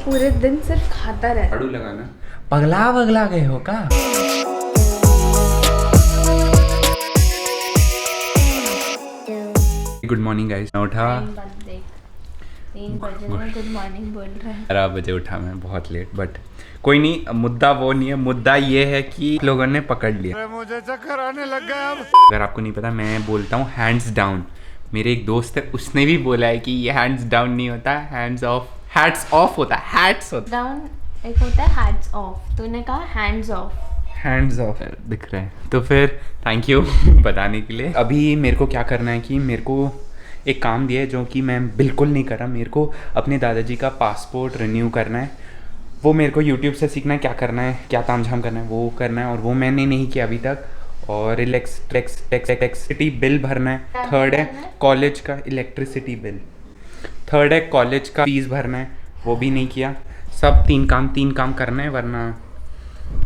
पूरे दिन सिर्फ खाता रहता। झाड़ू लगाना। पगला वगला गए हो का? Good morning guys. मैं उठा 3 बजे में गुड मॉर्निंग बोल रहा है। 11 बजे उठा मैं, बहुत लेट, बट कोई नहीं। मुद्दा वो नहीं है, मुद्दा ये है कि लोगों ने पकड़ लिया। मुझे चक्कर आने लग गया अब। अगर आपको नहीं पता, मैं बोलता हूँ हैंड्स डाउन। मेरे एक दोस्त है, उसने भी बोला है कि ये हैंड्स डाउन नहीं होता, हैंड्स ऑफ, हैट्स ऑफ होता है। हैट्स होता डाउन एक होता है हैट्स ऑफ, तूने कहा हैंड्स ऑफ। हैंड्स ऑफ दिख रहे हैं। तो फिर थैंक यू बताने के लिए। अभी मेरे को क्या करना है कि मेरे को एक काम दिया है जो कि मैं बिल्कुल नहीं कर रहा। मेरे को अपने दादाजी का पासपोर्ट रिन्यू करना है। वो मेरे को यूट्यूब से सीखना है क्या करना है, क्या तामझाम करना है, वो करना है। और वो मैंने नहीं किया अभी तक। और इलेक्ट्रिसिटी बिल भरना है। थर्ड है कॉलेज का इलेक्ट्रिसिटी बिल। थर्ड है कॉलेज का फीस भरना है, वो भी नहीं किया। सब तीन काम करना है, वरना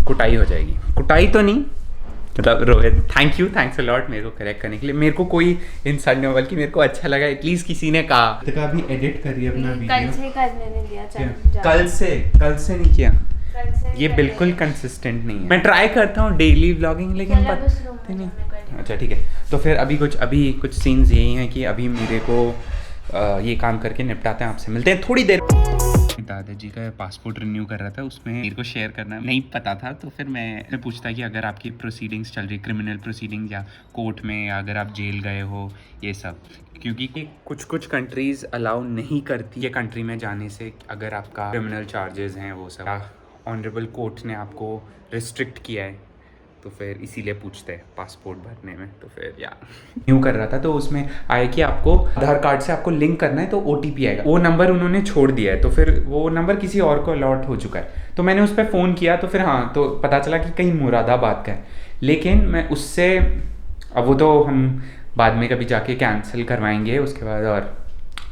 कुटाई हो जाएगी। कुटाई तो नहीं, मतलब रोहित थैंक्स अ लॉट मेरे को करेक्ट करने के लिए। मेरे को कोई इंसल्ट नहीं हो, बल्कि मेरे को अच्छा लगा एटलीस्ट किसी ने कहा। का भी एडिट करिए अपना वीडियो। कल से करने नहीं दिया। कल से नहीं किया। ये बिल्कुल कंसिस्टेंट नहीं है। मैं ट्राई करता हूँ डेली व्लॉगिंग, लेकिन पता नहीं। अच्छा ठीक है। तो फिर अभी कुछ सीन्स यही हैं कि अभी मेरे को ये काम करके निपटाते हैं। आपसे मिलते हैं थोड़ी देर। दादाजी का पासपोर्ट रिन्यू कर रहा था, उसमें मेरे को शेयर करना नहीं पता था। तो फिर मैं पूछता कि अगर आपकी प्रोसीडिंग्स चल रही, क्रिमिनल प्रोसीडिंग्स या कोर्ट में, या अगर आप जेल गए हो, ये सब। क्योंकि कुछ कंट्रीज़ अलाउ नहीं करती है कंट्री में जाने से, अगर आपका क्रिमिनल चार्जेस हैं वो सब। ऑनरेबल कोर्ट ने आपको रिस्ट्रिक्ट किया है, तो फिर इसीलिए पूछते हैं पासपोर्ट भरने में। तो फिर यार न्यू कर रहा था, तो उसमें आया कि आपको आधार कार्ड से आपको लिंक करना है, तो OTP आएगा। वो नंबर उन्होंने छोड़ दिया है, तो फिर वो नंबर किसी और को अलॉट हो चुका है। तो मैंने उस पर फ़ोन किया, तो फिर हाँ, तो पता चला कि कहीं मुरादाबाद का है। लेकिन मैं उससे, अब वो तो हम बाद में कभी जाके कैंसिल करवाएंगे उसके बाद। और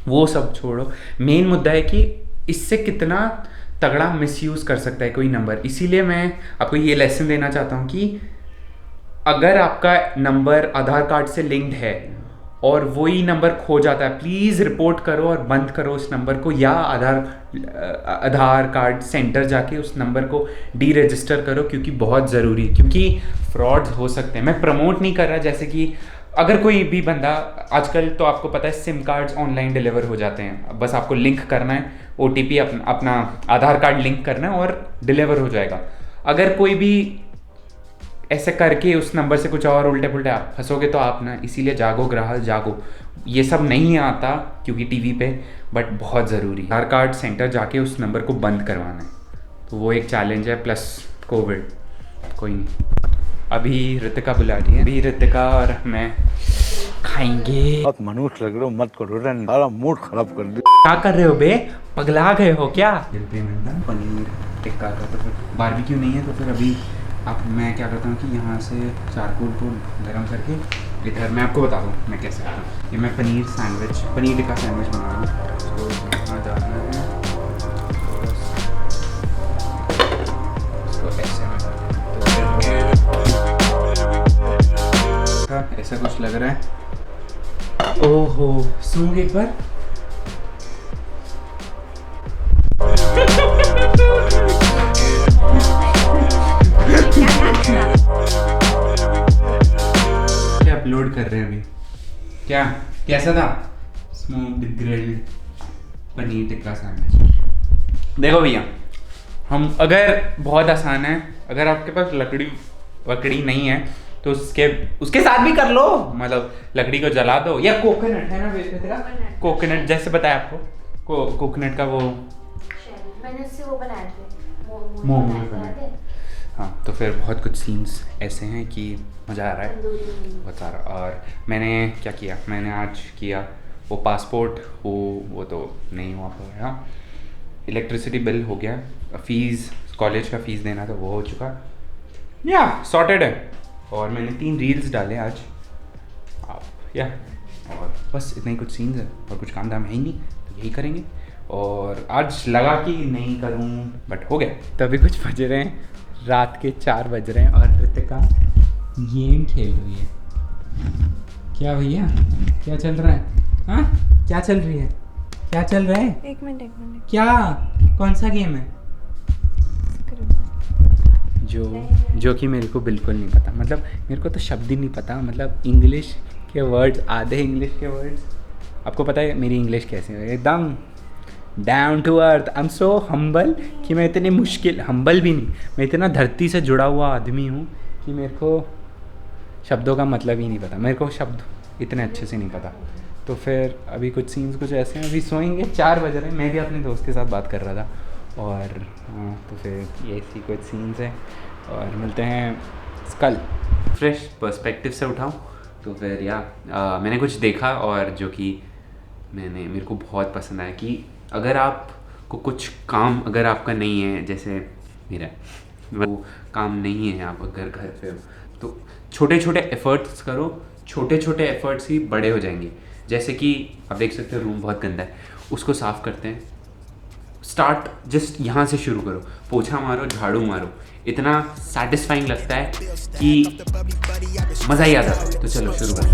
वो सब छोड़ो, मेन मुद्दा है कि इससे कितना तगड़ा मिसयूज़ कर सकता है कोई नंबर। इसीलिए मैं आपको ये लेसन देना चाहता हूँ कि अगर आपका नंबर आधार कार्ड से लिंक्ड है और वही नंबर खो जाता है, प्लीज़ रिपोर्ट करो और बंद करो उस नंबर को, या आधार कार्ड सेंटर जाके उस नंबर को डी रजिस्टर करो, क्योंकि बहुत ज़रूरी है। क्योंकि फ्रॉड्स हो सकते हैं। मैं प्रमोट नहीं कर रहा, जैसे कि अगर कोई भी बंदा, आजकल तो आपको पता है सिम कार्ड्स ऑनलाइन डिलीवर हो जाते हैं, बस आपको लिंक करना है, OTP अपना आधार कार्ड लिंक करना है और डिलीवर हो जाएगा। अगर कोई भी ऐसे करके उस नंबर से कुछ और उल्टे पुल्टे आप फंसोगे तो आप ना, इसीलिए जागो ग्राहक जागो। ये सब नहीं आता क्योंकि टीवी पे, बट बहुत ज़रूरी है। आधार कार्ड सेंटर जाके उस नंबर को बंद करवाना है, तो वो एक चैलेंज है, प्लस कोविड। कोई नहीं, अभी ऋतिका बुला रही है। अभी ऋतिका और मैं खाएंगे। बहुत मनुष्य लग रहे हो, मत करो, सारा मूड खराब कर दिया। क्या कर रहे हो बे, पगला गए हो क्या? पनीर टिक्का का, तो फिर बारबेक्यू नहीं है, तो फिर अभी अब मैं क्या करता हूँ कि यहाँ से चारकोल को गर्म करके इधर, मैं आपको बता दूँ मैं कैसे करता हूँ। ये मैं पनीर टिक्का सैंडविच बना रहा हूँ। तो यहाँ डालना है, तो ऐसे में, तो ऐसा कुछ लग रहा है। ओहो, सूंघ एक बार। क्या अपलोड कर रहे हैं अभी? क्या कैसा था? Smoked grilled paneer tikka sandwich. देखो भैया, हम, अगर बहुत आसान है, अगर आपके पास लकड़ी नहीं है तो उसके साथ भी कर लो। मतलब लकड़ी को जला दो, या कोकोनट है ना बेटा, कोकोनट जैसे बताया आपको, कोकोनट का वो मैंने उससे वो बनाए थे, मोमो बनाए थे। हाँ, तो फिर बहुत कुछ सीन्स ऐसे हैं कि मज़ा आ रहा है बहुत सारा। और मैंने क्या किया, मैंने आज किया वो पासपोर्ट, वो तो नहीं हुआ पाया। इलेक्ट्रिसिटी बिल हो गया, फीस, कॉलेज का फीस देना था, वो हो चुका, या सॉर्टेड है। और मैंने 3 रील्स डाले आज, या और बस इतने ही कुछ सीन्स है, और कुछ काम धाम है ही नहीं, तो यही करेंगे। और आज लगा कि नहीं करूं, बट हो गया। तो अभी कुछ बज रहे हैं, रात के 4 बज रहे हैं, और ऋतिका गेम खेल रही है। क्या भैया, क्या चल रहा है? हाँ, क्या चल रही है? क्या चल रहा है? एक मिनट क्या? कौन सा गेम है? जो कि मेरे को बिल्कुल नहीं पता, मतलब मेरे को तो शब्द ही नहीं पता, मतलब इंग्लिश के वर्ड्स, आधे इंग्लिश के वर्ड्स। आपको पता है मेरी इंग्लिश कैसी है? एकदम down to earth. I am so humble कि मैं इतनी मुश्किल, हम्बल भी नहीं, मैं इतना धरती से जुड़ा हुआ आदमी हूँ कि मेरे को शब्दों का मतलब ही नहीं पता, मेरे को शब्द इतने अच्छे से नहीं पता। तो फिर अभी कुछ सीन्स कुछ ऐसे हैं, अभी सोएंगे, 4 बज रहे हैं। मैं भी अपने दोस्त के साथ बात कर रहा था और तो फिर ये ऐसी कुछ सीन्स हैं और मिलते हैं कल। फ्रेश पर्सपेक्टिव से उठाऊँ तो फिर मैंने कुछ देखा और जो कि मेरे को बहुत पसंद आया कि अगर आपको कुछ काम अगर आपका नहीं है, जैसे मेरा वो काम नहीं है, आप अगर घर पे हो तो छोटे छोटे एफर्ट्स करो, छोटे छोटे एफर्ट्स ही बड़े हो जाएंगे। जैसे कि आप देख सकते हो रूम बहुत गंदा है, उसको साफ़ करते हैं। स्टार्ट जस्ट यहाँ से शुरू करो, पोछा मारो, झाड़ू मारो, इतना सेटिस्फाइंग लगता है कि मज़ा ही आता है। तो चलो शुरू करो।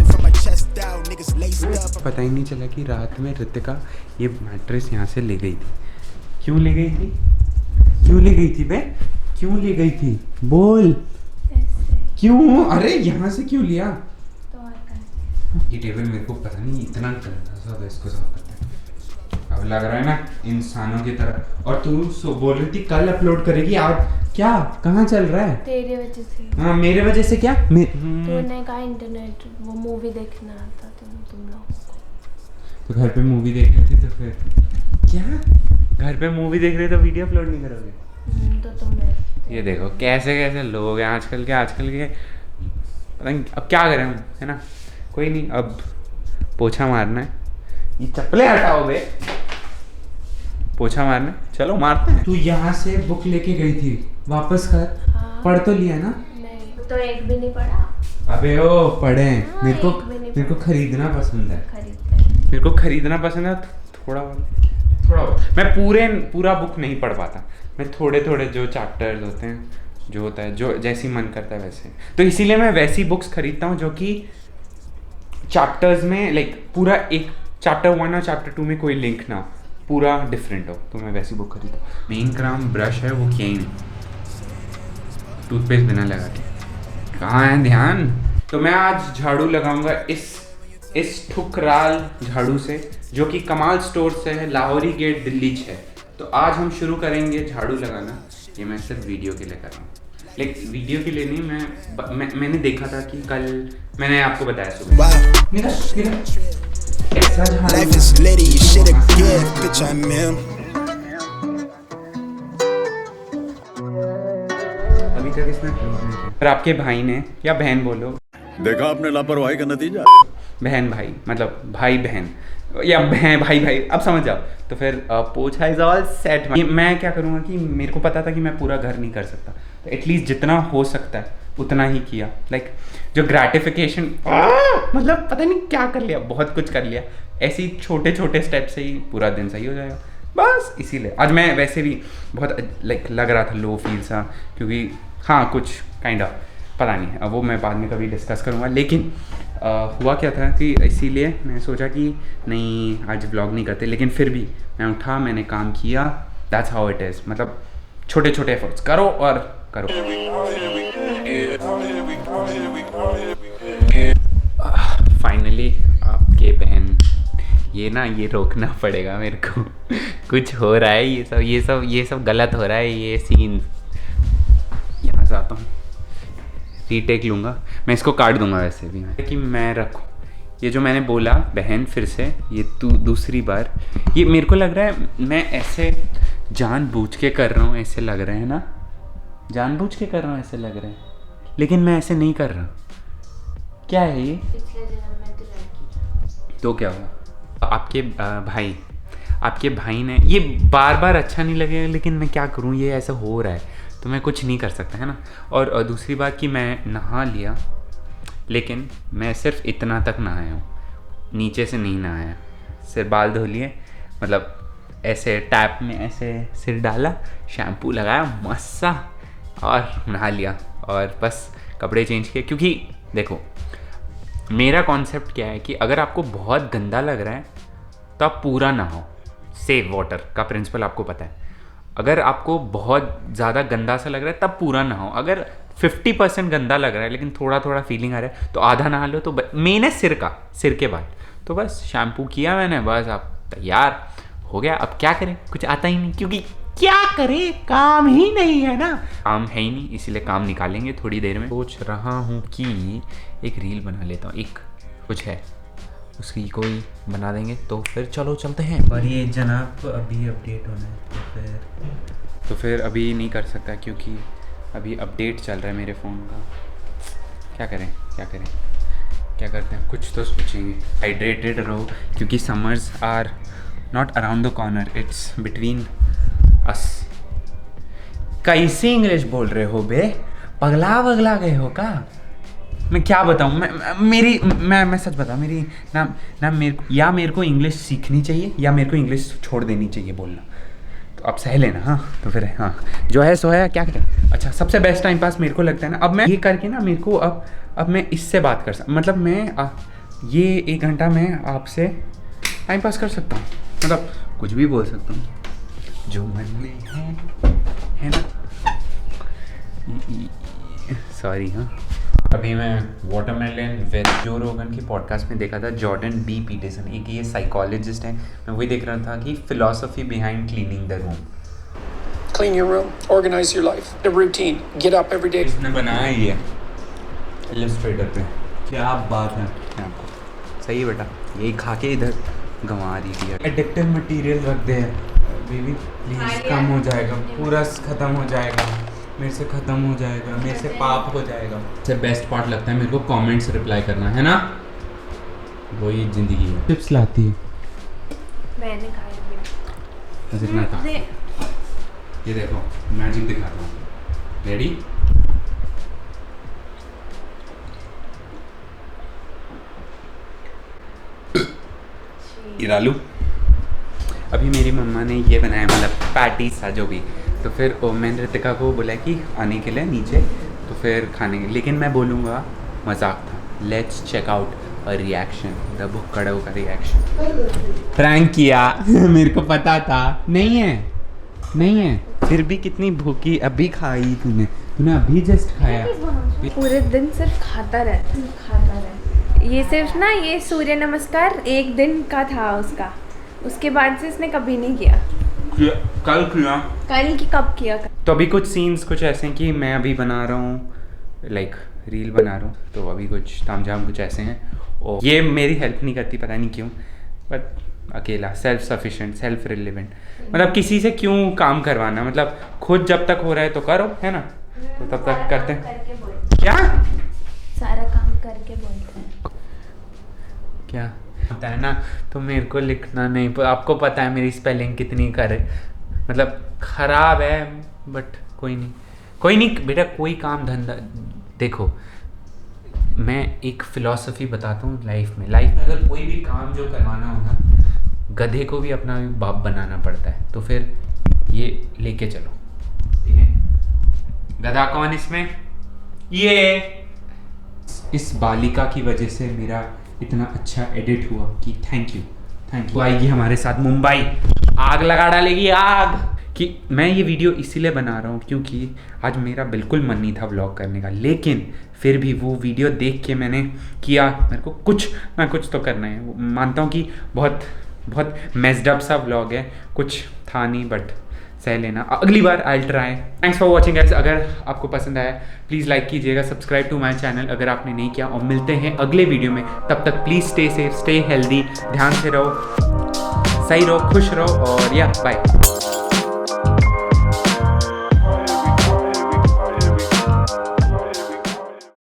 पता ही नहीं चला कि रात में ऋतिका ये मैट्रेस यहाँ से ले गई थी। क्यों ले गई थी? क्यों ले गई थी बे? क्यों ले गई थी? बोल क्यों? अरे यहाँ से क्यों लिया? ये टेबल मेरे को पता नहीं इतना गंदा सा था, इसको साफ करते हैं। अब लग रहा है ना इंसानों की तरह। और तू बोल रही थी कल अपलोड करेगी, आज क्या कहाँ चल रहा है? तेरे वजह से। हाँ मेरे वजह से क्या? तूने कहा इंटरनेट वो मूवी देखना आता तुम लोग तो घर पे मूवी देख रहे थे, तो फिर क्या घर पे मूवी देख रहे तो वीडियो अपलोड नहीं करोगे? तो तुम्हें ये देखो कैसे कैसे लोग हैं आजकल के पता नहीं अब क्या करें हम, है ना। कोई नहीं, अब पोछा मारना है। ये चप्पलें हटाओ बे, पोछा मारना है, चलो मारते हैं। तू यहाँ से बुक लेके गई थी, वापस कर। हाँ। पढ़ तो लिया ना? नहीं तो एक भी नहीं पढ़ा। अबे ओ पढ़े। हाँ, मेरे को खरीदना पसंद है। खरीदते। मेरे को खरीदना पसंद है। थोड़ा बहुत मैं पूरा बुक नहीं पढ़ पाता, मैं थोड़े थोड़े जो चैप्टर्स होते हैं, जो होता है, जो जैसी मन करता है वैसे। तो इसीलिए मैं वैसी बुक्स खरीदता हूँ जो कि चैप्टर्स में लाइक पूरा एक चैप्टर 1 और चैप्टर 2 में कोई लिंक ना हो, पूरा डिफरेंट हो, तो मैं वैसी बुक खरीदता हूँ। मेन काम ब्रश है, वो किया ही नहीं, टूथपेस्ट बिना लगा के। कहाँ है ध्यान? तो मैं आज झाड़ू लगाऊंगा इस ठुकराल झाड़ू से, जो कि कमाल स्टोर से है, लाहौरी गेट दिल्ली 6। तो आज हम शुरू करेंगे झाड़ू लगाना। ये मैं सिर्फ वीडियो के लिए कर रहा हूँ, लेकिन वीडियो के लिए नहीं। मैंने देखा था कि कल मैंने आपको बताया सुबह ऐसा अभी तक इसने पर आपके भाई ने, या बहन बोलो, देखा आपने लापरवाही का नतीजा। बहन भाई मतलब भाई बहन या बहन भाई भाई, अब समझ जाओ। तो फिर पोछा इज ऑल सेट। मैं क्या करूँगा कि मेरे को पता था कि मैं पूरा घर नहीं कर सकता, तो एटलीस्ट जितना हो सकता है उतना ही किया। लाइक जो ग्रेटिफिकेशन, मतलब पता नहीं क्या कर लिया, बहुत कुछ कर लिया। ऐसे ही छोटे छोटे स्टेप से ही पूरा दिन सही हो जाएगा बस। इसीलिए आज मैं वैसे भी बहुत लाइक लग रहा था लो फील सा, क्योंकि हाँ कुछ काइंड ऑफ पता नहीं है, अब वो मैं बाद में कभी डिस्कस करूँगा। लेकिन हुआ क्या था कि इसीलिए मैं सोचा कि नहीं आज व्लॉग नहीं करते, लेकिन फिर भी मैं उठा, मैंने काम किया। दैट्स हाउ इट इज़, मतलब छोटे छोटे एफर्ट्स करो और करो। फाइनली आपके बहन, ये रोकना पड़ेगा मेरे को। कुछ हो रहा है, ये सब गलत हो रहा है। ये सीन यहाँ से आता हूँ, रीटेक लूँगा मैं, इसको काट दूंगा वैसे भी कि मैं रखूँ। ये जो मैंने बोला बहन, फिर से ये दूसरी बार, ये मेरे को लग रहा है मैं ऐसे जानबूझ के कर रहा हूँ, ऐसे लग रहा है ना, जानबूझ के कर रहा हूँ ऐसे लग रहा है, लेकिन मैं ऐसे नहीं कर रहा। क्या है ये? तो क्या हुआ? आपके भाई ने, ये बार बार अच्छा नहीं लगेगा, लेकिन मैं क्या करूँ, ये ऐसा हो रहा है तो मैं कुछ नहीं कर सकता, है ना। और दूसरी बात कि मैं नहा लिया, लेकिन मैं सिर्फ इतना तक नहाया हूँ, नीचे से नहीं नहाया। सिर बाल धो लिए, मतलब ऐसे टैप में ऐसे सिर डाला, शैम्पू लगाया मस्त सा और नहा लिया, और बस कपड़े चेंज किए। क्योंकि देखो मेरा कॉन्सेप्ट क्या है कि अगर आपको बहुत गंदा लग रहा है तो आप पूरा नहाओ, सेव वाटर का प्रिंसिपल आपको पता है। अगर आपको बहुत ज़्यादा गंदा सा लग रहा है तब पूरा नहाओ। अगर 50% गंदा लग रहा है लेकिन थोड़ा थोड़ा फीलिंग आ रहा है तो आधा नहा लो। तो मेन है सिर के बाद। तो बस शैम्पू किया मैंने, बस आप तैयार हो गया। अब क्या करें, कुछ आता ही नहीं, क्योंकि क्या करें, काम ही नहीं है ना, काम है ही नहीं, इसीलिए काम निकालेंगे थोड़ी देर में। सोच रहा हूँ कि एक रील बना लेता हूँ, एक कुछ है उसकी कोई बना देंगे। तो फिर चलो चलते हैं। और ये जनाब अभी अपडेट होना है तो फिर अभी नहीं कर सकता क्योंकि अभी अपडेट चल रहा है मेरे फ़ोन का। क्या करें क्या करते हैं, कुछ तो सोचेंगे। हाइड्रेटेड रहो क्योंकि summers are not around the corner, it's between us. कैसे इंग्लिश बोल रहे हो बे, पगला गए हो का? मैं क्या बताऊँ, मैं सच बताऊँ, मेरी ना मेरे को इंग्लिश सीखनी चाहिए या मेरे को इंग्लिश छोड़ देनी चाहिए बोलना। तो अब सह लेना। हाँ तो फिर हाँ जो है सो है, क्या करें। अच्छा सबसे बेस्ट टाइम पास मेरे को लगता है ना, अब मैं ये करके ना मेरे को अब मैं इससे बात कर सकता, मतलब मैं ये 1 घंटा मैं आपसे टाइम पास कर सकता हूँ, मतलब कुछ भी बोल सकता हूँ जो मन में है ना। सॉरी हाँ। अभी मैं वाटरमेलन विद जो रोगन की पॉडकास्ट में देखा था, जॉर्डन बी पीटरसन, एक ये साइकोलॉजिस्ट है। मैं वही देख रहा था कि philosophy behind cleaning the room. Clean your room, organize your life, a routine, get up every day. इसने बनाया ही है इलस्ट्रेटर पे। क्या बात है, सही है बेटा, यही खा के इधर गंवा रही थी। एडिक्टिव मटेरियल रख दे बेबी प्लीज, कम हो जाएगा, पूरा ख़त्म हो जाएगा, मेरे से ख़त्म हो जाएगा, मेरे से पाप हो जाएगा। सबसे बेस्ट पार्ट लगता है मेरे को कमेंट्स रिप्लाई करना, है ना, वही ज़िंदगी है। टिप्स लाती है, मैंने खाया कितना था। ये देखो मैजिक दिखाता हूँ, रेडी। इरालू अभी मेरी मम्मा ने ये बनाया, मतलब पैटी सा जो भी। तो फिर मैंने रितिका को बोला कि आने के लिए नीचे, तो फिर खाने, लेकिन मैं बोलूँगा मजाक था। Let's check out a reaction, the भुक्कड़ों का रिएक्शन। प्रैंक किया मेरे को पता था नहीं है, फिर भी कितनी भूखी अभी खाई तूने अभी जस्ट खाया। पूरे दिन सिर्फ खाता रहता। ये सिर्फ ना ये सूर्य नमस्कार 1 दिन का था उसका, उसके बाद से इसने कभी नहीं किया। कल की कब किया? तो अभी कुछ सीन्स कुछ ऐसे हैं कि मैं अभी बना रहा हूँ, लाइक रील बना रहा हूँ, तो अभी कुछ तामझाम कुछ ऐसे हैं और ये मेरी हेल्प नहीं करती, पता नहीं क्यों, बट अकेला सेल्फ सफिशिएंट सेल्फ रिलेवेंट, मतलब किसी से क्यों काम करवाना, मतलब खुद जब तक हो रहा है तो करो, है ना, तो तब तक करते हैं। क्या सारा काम करके बोलते हैं क्या होता है ना, तो मेरे को लिखना नहीं, आपको पता है मेरी स्पेलिंग कितनी मतलब ख़राब है, बट कोई नहीं बेटा, कोई काम धंधा। देखो मैं एक फ़िलॉसफी बताता हूँ लाइफ में अगर कोई भी काम जो करवाना हो ना, गधे को भी अपना बाप बनाना पड़ता है, तो फिर ये लेके चलो, ठीक है। गधा कौन इसमें, ये इस बालिका की वजह से मेरा इतना अच्छा एडिट हुआ कि थैंक यू आएगी हमारे साथ मुंबई, आग लगा डालेगी आग। कि मैं ये वीडियो इसीलिए बना रहा हूँ क्योंकि आज मेरा बिल्कुल मन नहीं था व्लॉग करने का, लेकिन फिर भी वो वीडियो देख के मैंने किया, मेरे को कुछ ना कुछ तो करना है। मानता हूँ कि बहुत मेस्ड अप सा व्लॉग है, कुछ था नहीं, बट सह लेना, अगली बार I will try. Thanks for watching guys, अगर आपको पसंद आया प्लीज़ लाइक कीजिएगा, सब्सक्राइब टू माय चैनल अगर आपने नहीं किया, और मिलते हैं अगले वीडियो में। तब तक please stay safe, stay healthy, ध्यान से रहो, सही रहो, खुश रहो, और या बाय।